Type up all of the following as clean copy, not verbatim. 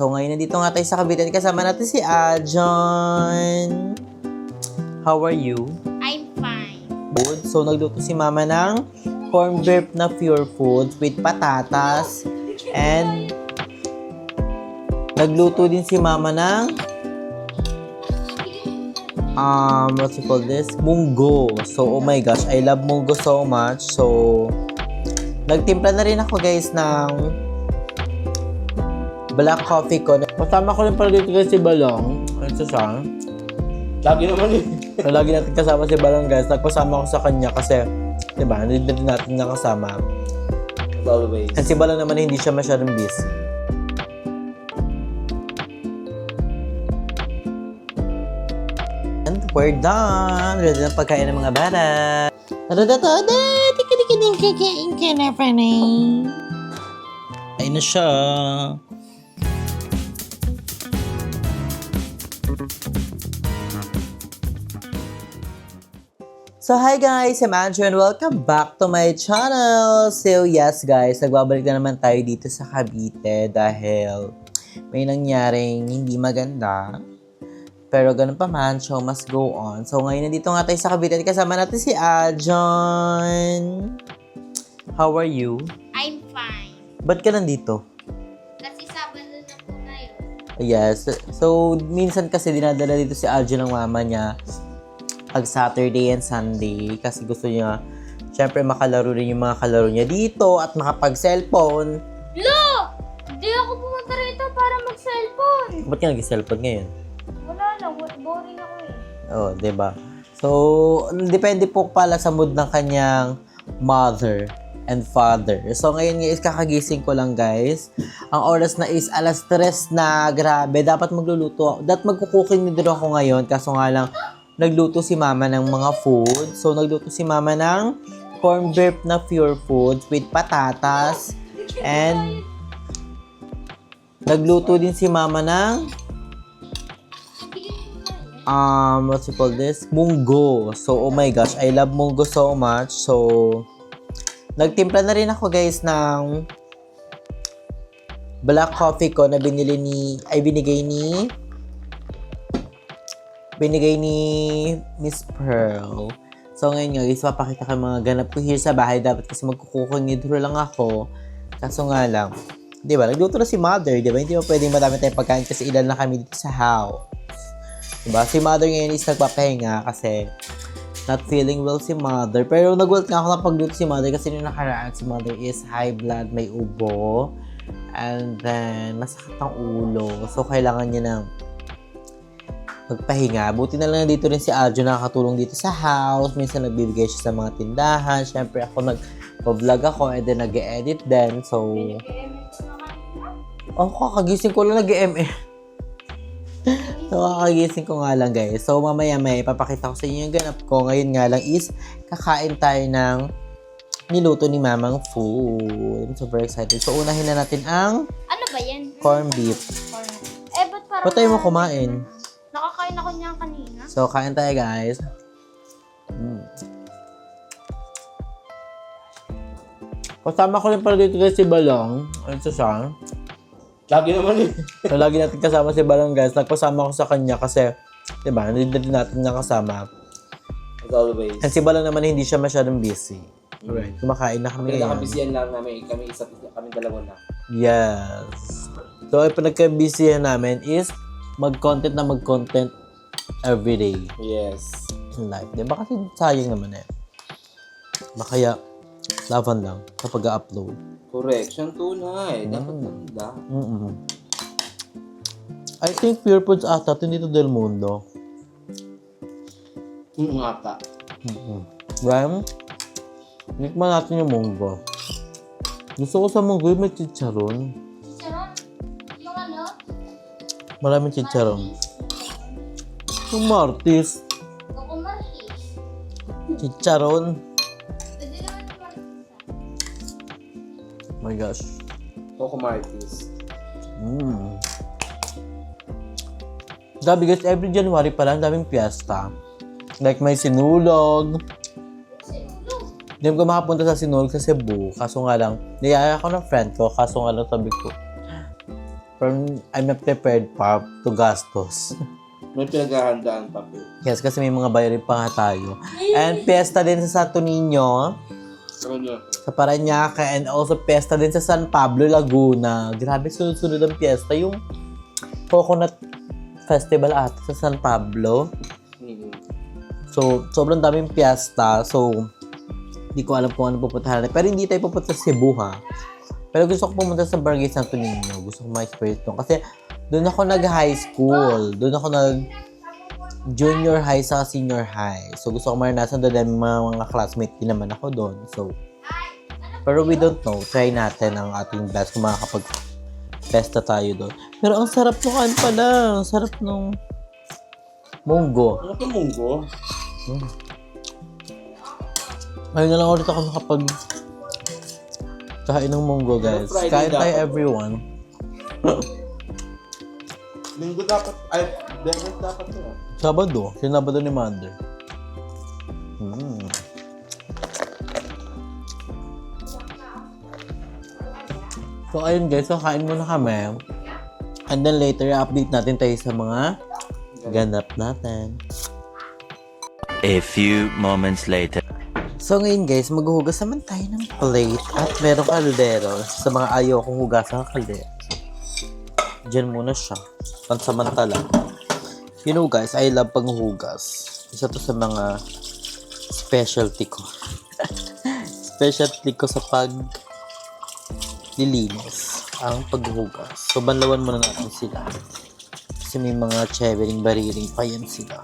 So ngayon nandito nga tayo sa Cavite. Kasama natin si Ajon. How are you? I'm fine. Good. So nagluto si Mama ng corned beef na pure food with patatas. And nagluto din si Mama ng what's it called this? Munggo. So oh my gosh, I love munggo so much. So nagtimpla na rin ako guys ng black coffee ko. Kasama ko rin pala dito si Balong. Ito siya. Lagi naman eh. So, lagi natin kasama si Balong guys. Nagpasama ko sa kanya kasi, diba, hindi din natin nakasama. As always. And si Balong naman hindi siya masyadong busy. And we're done. Ready na pagkain ng mga bata. Tadadadada! Tika-tika-tika kakain ka na, Fanny. Ayun na siya. So hi guys, I'm Andrew and welcome back to my channel. So yes guys, nagbabalik na naman tayo dito sa Cavite dahil may nangyaring hindi maganda. Pero ganun pa man, show must go on. So ngayon nandito nga tayo sa Cavite at kasama natin si Ajon. How are you? I'm fine. Ba't ka nandito? Kasi Sabado na po ngayon. Yes. So minsan kasi dinadala dito si Ajon ng mama niya pag Saturday and Sunday kasi gusto niya syempre makalaro rin yung mga kalaro niya dito at makapag-cellphone. Lo! Hindi ako pumunta rito para mag-cellphone. Ba't ka nag-cellphone ngayon? Wala lang. Boring ako eh. Oh, 'di ba? So, depende po pala sa mood ng kanyang mother and father. So, ngayon is kakagising ko lang, guys. Ang oras na is 3:00 na. Grabe, dapat magluluto. Dapat magkukuking din ako ngayon. Kaso nga lang, nagluto si Mama ng mga food. So, nagluto si Mama ng corned beef na pure food with patatas. And, nagluto din si Mama ng what's it called this? Munggo. So, oh my gosh, I love munggo so much. So, nagtimpla na rin ako guys ng black coffee ko na binigay ni Miss Pearl. So, ngayon nga guys, papakita ko yung mga ganap ko here sa bahay. Dapat kasi magkukukunidro lang ako. Kaso nga lang, di ba? Nagluto na si Mother, di ba? Hindi mo pwedeng madami tayong pagkain kasi ilan na kami dito sa house. Diba? Si Mother ngayon is nagpapahinga kasi not feeling well si Mother. Pero nag-wilt nga ako na pagluto si Mother kasi nung nakaraan si Mother is high blood, may ubo. And then, masakit ang ulo. So, kailangan niya ng magpahinga. Buti na lang dito rin si Ajo nakakatulong dito sa house. Minsan nagbibigay siya sa mga tindahan. Siyempre ako nag-vlog ako and then nag-edit din. So, kakagising ko lang nag-ML. So, kakagising ko nga lang guys. So, mamaya may papakita ko sa inyo yung ganap ko. Ngayon nga lang is kakain tayo ng niluto ni Mamang food. So, very excited. So, unahin na natin ang Ano ba yan? corned beef. Ba't parang... Ba't tayo mo kumain? Nakakain ako niyan kanina. So, kain tayo guys. Kasama ko rin pala dito guys si Balong. Ito siya. Lagi naman eh. So, lagi natin kasama si Balong guys. Nagpasama ko sa kanya kasi, diba, hindi din natin nakasama. As always. And si Balong naman hindi siya masyadong busy. Alright, kumakain na kami ngayon. Pinagkakabisiyan lang namin. Kami dalawa na. Yes. So, ang pinagkabisihan namin is mag-content everyday Yes. in life. Diba? Kasi sayang naman eh. Kaya, laban lang kapag upload. Correction, tunay. Dapat ganda. I think Pure Foods ata, ito dito Del Mundo. Ata. Ryan, nikman natin yung munggo. Gusto ko sa munggo may chicharon. Chicharon? Yung ano? Maraming chicharon. Yung Martis. Coco Martis. Chicharon. Pwede naman yung Martis. My gosh. Coco Martis. Grabe guys, every January pa lang daming piyesta. Like may sinulog. Hindi ko makapunta sa sinulog sa Cebu. Kaso nga lang, niyaya ako ng friend ko. Kaso nga lang sabi ko, Pero I'm not prepared pa to gastos. May pinaghahandaan pa po. Yes, kasi may mga bayarin pa nga tayo. And pesta din sa Santo Niño, Ano niya? sa Parañaque, and also pesta din sa San Pablo, Laguna. Grabe, sunod-sunod ang piyesta. Yung Coconut Festival ata sa San Pablo. Mhm. So, sobrang daming piyesta. So, hindi ko alam kung ano pupuntahan natin. Pero hindi tayo pupunta sa Cebu, ha? Pero gusto ko pumunta sa Barangay Santo Niño. Gusto ko ma-experience doon. Kasi doon ako nag-high school. Doon ako nag-junior high sa senior high. So, gusto ko maranasan doon dahil mga classmate din naman ako doon. So, pero we don't know. Try natin ang ating best kung makakapag-festa tayo doon. Pero ang sarap nung ano pala. Ang sarap nung munggo. Ano ka munggo? Ngayon na lang ulit ako nakapag kain ng munggo, guys. Friday Kain tayo, dapat. everyone. Linggo dapat, ay, Beses dapat to. Sabado. Sinabado ni Mother. So, ayun guys. So, kain muna kami. And then later, update natin tayo sa mga ganap natin. A few moments later. So, ngayon guys, maghuhugas naman tayo ng plate at merong kaldero. Sa mga ayaw kong hugasan ng kaldero. Diyan muna siya. Pansamantala. You know guys, I love panghugas. Isa to sa mga specialty ko. Specialty ko sa paglilinis. Ang paghuhugas. So, banlawan muna natin sila. Kasi may mga chevering-bariring pa yan sila.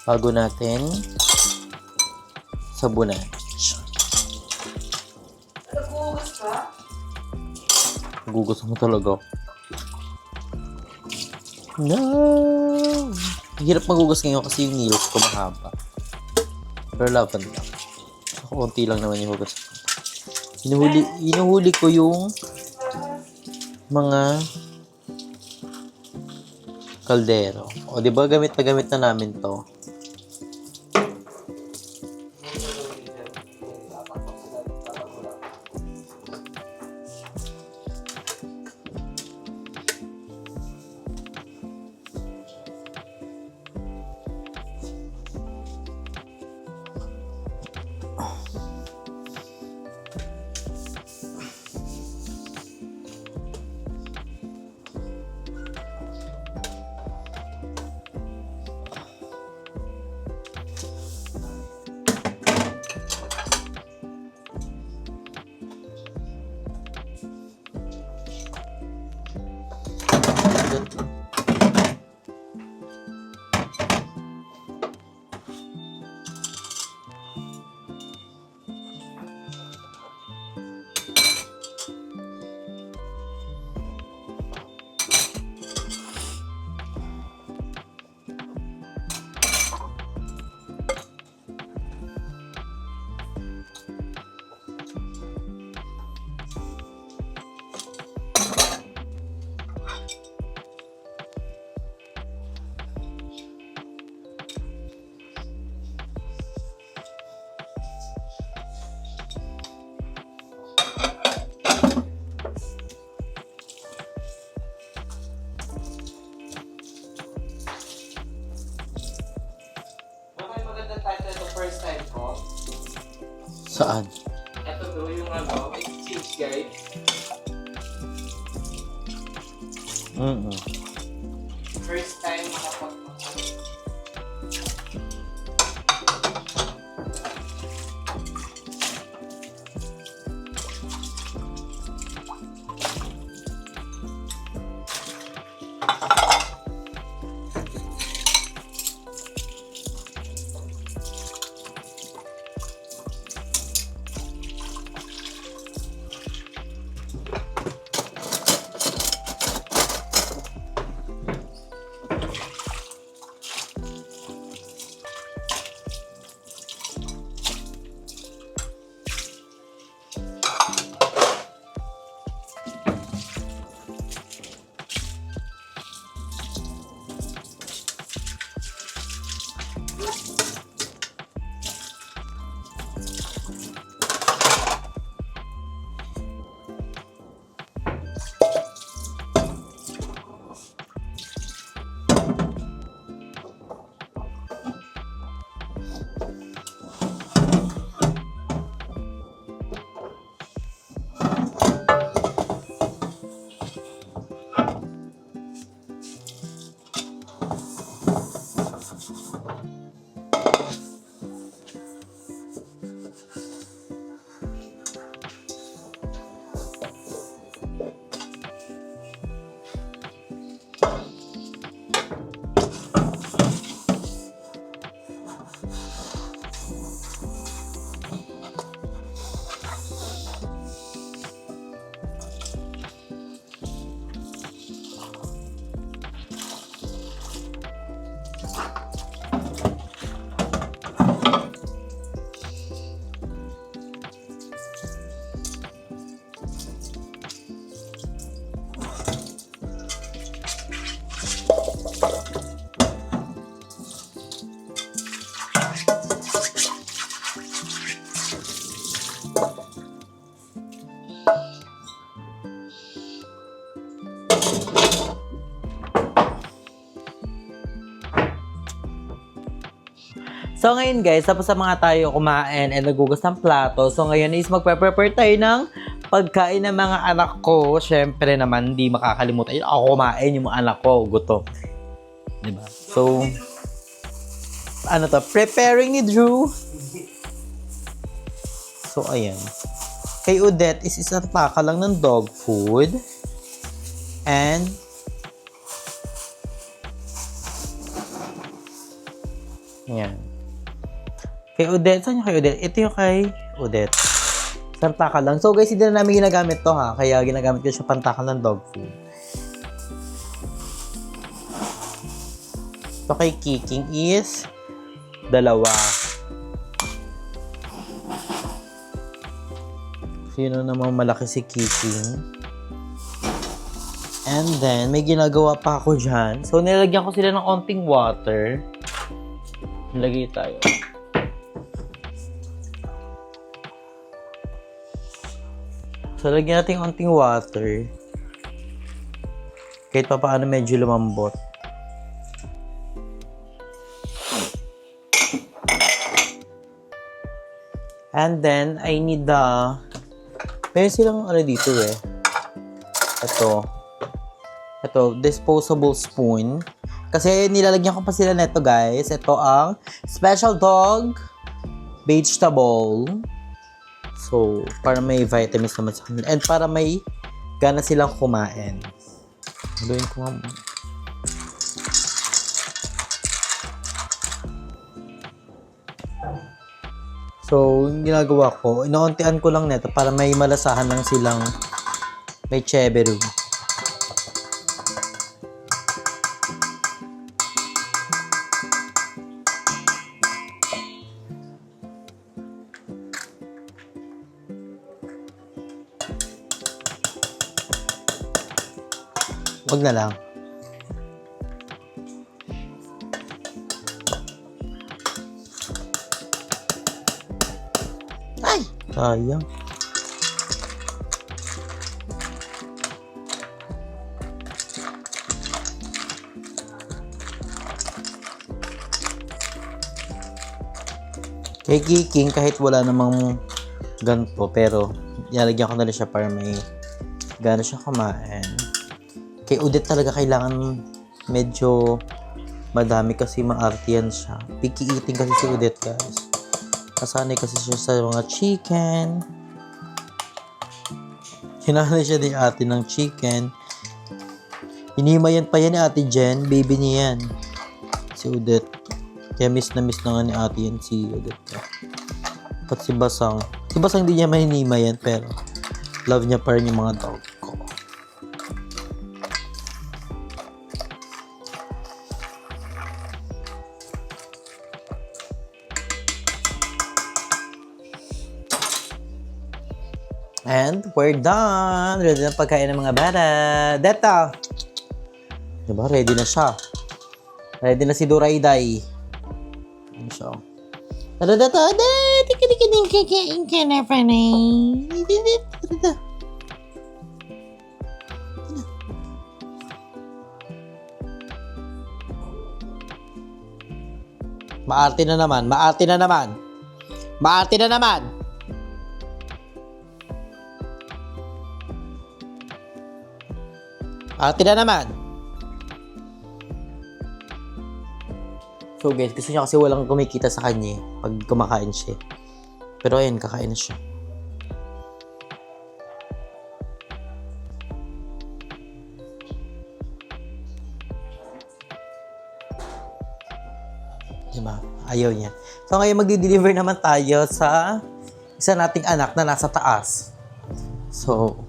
Bago natin sabunan. Naghuhugas ka? Gugugas mo talaga. No! Hirap magugas ngayon kasi yung nails ko mahaba. Pero laban lang. So, konti lang naman yung hugas ko. Inuhuli ko yung mga kaldero. O, di ba gamit na gamit na namin to? First time ko. Saan? Ito daw yung exchange guide. First time makapagpapalito. So, ngayon guys, tapos sa mga tayo kumain and nagugas ng plato. So, ngayon is magpe-prepare tayo ng pagkain ng mga anak ko. Siyempre naman, hindi makakalimutan. Yun, ako kumain, yung mga anak ko, gutom. Diba? So, ano to? Preparing ni Drew. So, ayan. Kay Odette is isang taka lang ng dog food. And, ayan. Kay Odette, saan yung kay Odette? Ito yung kay Odette. Isang taka lang. So guys, hindi na namin ginagamit to ha. Kaya ginagamit ko siya pantaka ng dog food. So kay Kiking is dalawa. Sino namang malaki si Kiking? And then, may ginagawa pa ako dyan. So, nilagyan ko sila ng onting water. Nilagay tayo. So, lagyan natin onting water. Kahit pa paano medyo lumambot. And then, I need the... Meron silang ano dito eh. Ito, disposable spoon. Kasi nilalagyan ko pa sila neto guys. Ito ang Special Dog Vegetable. So, para may vitamins naman sa kanila. And para may gana silang kumain. Gawin ko nga muna. So, yung ginagawa ko, inauntian ko lang neto para may malasahan lang silang may cheberu. Wag na lang. Ay! Sayang. Kay Kiking, kahit wala namang ganito, pero ilalagyan ko na rin siya para may gana siya kumain. Kay Odette talaga kailangan medyo madami kasi maartiyan siya. Picky eating kasi si Odette, guys. Kasanay kasi siya sa mga chicken. Hinanay siya ni ate ng chicken. Hinimayan pa yan ni ate Jen. Baby niya yan. Si Odette. Kaya miss na nga ni ate yan si Odette. At si Basang. Si Basang hindi niya mahinimayan pero love niya pa rin yung mga dog ko. And we're done! Ready na pagkain ng mga bata. Deta! Diba? Ready na siya. Ready na si Durayday. Ano siya? Deta! Tika-tika-tika kakain ka na, Fanay. Maarte na naman. Maarte na naman. Maarte na naman. Ate na naman. So guys, gusto niya kasi walang kumikita sa kanya pag kumakain siya. Pero ayun, kakain na siya. Diba? Ayaw niya. So ngayon magdi-deliver naman tayo sa isa nating anak na nasa taas. So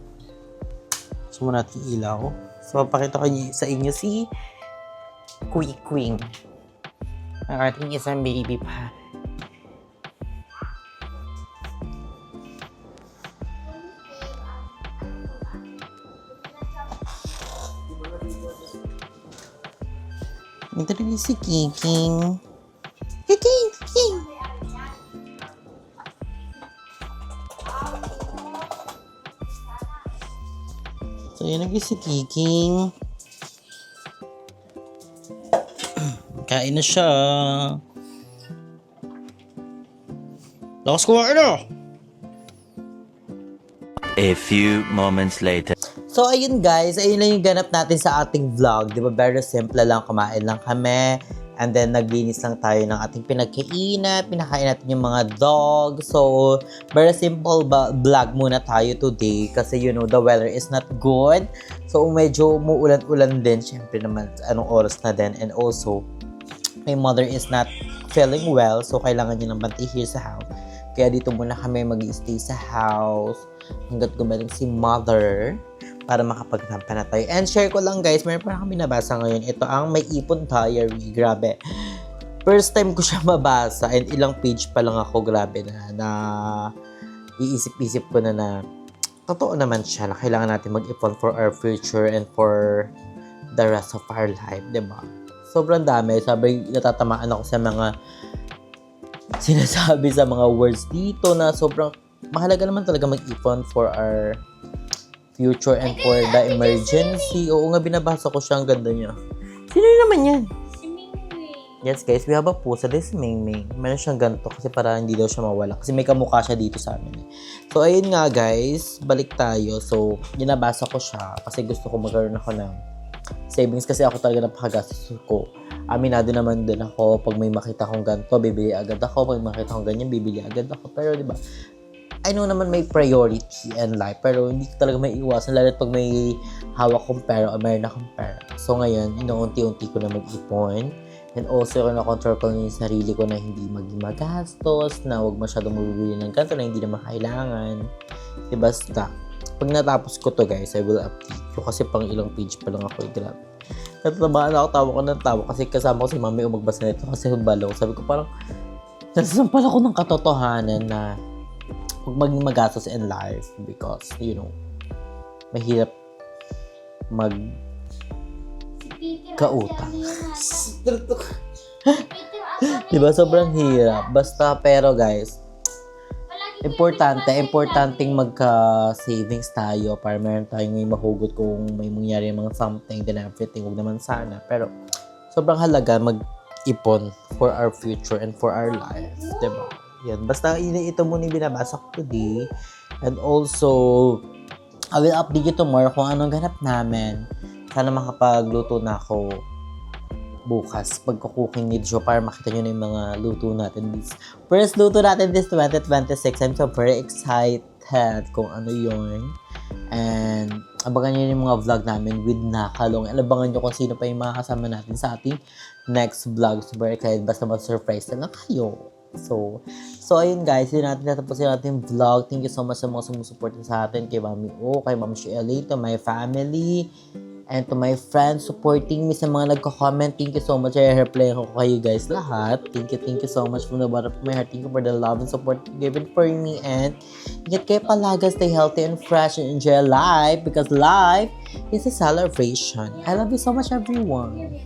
muna natin ilaw. So, papakita ko sa inyo si Queen. Ang ating isang baby pa. Ito rin si Kiking. Kiking! So, yun ang si Kiking. Kain na siya. Lakas kumain na! A few moments later. So, ayun guys, ayun lang yung ganap natin sa ating vlog. Di ba? Very simple lang, kumain lang kami. And then, naglinis lang tayo ng ating pinagkainan. Pinakain natin yung mga dog. So, very simple vlog muna tayo today. Kasi, you know, the weather is not good. So, medyo umuulan-ulan din. Siyempre naman, anong oras na din. And also, my mother is not feeling well. So, kailangan niya ng bantay here sa house. Kaya dito muna kami mag-stay sa house hanggat gumaling si mother para makapagtampa na tayo. And share ko lang guys, meron pa kami nabasa ngayon. Ito ang May Ipon Diary. Grabe. First time ko siya mabasa and ilang page pa lang ako. Grabe na iisip-isip ko na totoo naman siya na kailangan natin mag-ipon for our future and for the rest of our life. Diba? Sobrang dami. Sabi, natatamaan ako sa mga sinasabi sa mga words dito na sobrang mahalaga naman talaga mag-ipon for our future and for the emergency. Oo nga, binabasa ko siya. Ang ganda niya. Sino yun naman yan? Si Mingwing. Yes guys, we have a pusa. This is Mingming. Meron siyang ganito kasi para hindi daw siya mawala. Kasi may kamukha siya dito sa amin. So, ayun nga guys. Balik tayo. So, binabasa ko siya kasi gusto ko magkaroon ako ng savings kasi ako talaga napakagastos ko. Aminado naman din ako. Pag may makita kong ganito, bibili agad ako. Pag makita kong ganyan, bibili agad ako. Pero, di ba? I know naman may priority in life, pero hindi ko talaga may iwasan, lalo pag may hawak kong pera o mayroon akong pera. So ngayon, inuunti-unti ko na mag-ipon. And also, na-control ko na yung sarili ko na hindi maging magastos, na huwag masyadong mabibili ng ganito na hindi naman kailangan. Diba, basta, pag natapos ko to guys, I will update you kasi pang ilang page pa lang ako, grabe. Natatamaan ako, tawa ko ng tawa kasi kasama ko si mami magbasa nito kasi balaw. Sabi ko parang, nasasampal ako ng katotohanan na huwag maging magastos in life because, you know, mahirap kautang. Diba? Sobrang hirap. Basta, pero guys, importanteng magka-savings tayo para meron tayong may mahugot kung may mangyari mga something, then everything. Huwag naman sana. Pero, sobrang halaga mag-ipon for our future and for our life. Diba? Yan. Basta ito muna yung binabasa ko today. And also, I will update you tomorrow kung anong ganap namin. Sana makapagluto na ako bukas pagka-cooking with Joe para makita nyo na yung mga luto natin. First luto natin this 2026. I'm so very excited kung ano yun. And abangan nyo yung mga vlog namin with Nakalong. And abangan nyo kung sino pa yung makakasama natin sa ating next vlog. Super excited. Basta mag-surprise na lang kayo. So ayun guys, yun natin natapusin natin yung vlog. Thank you so much sa mga sumusuporta sa atin, kay Mami O, kay Ma'am Shirley, to my family, and to my friends supporting me, sa mga nagko-comment. Thank you so much. I reply ko kayo guys lahat. Thank you so much from the bottom of my heart. Thank you for the love and support given for me, and ingat kayo palaga, stay healthy and fresh, and enjoy life because life is a celebration. I love you so much everyone.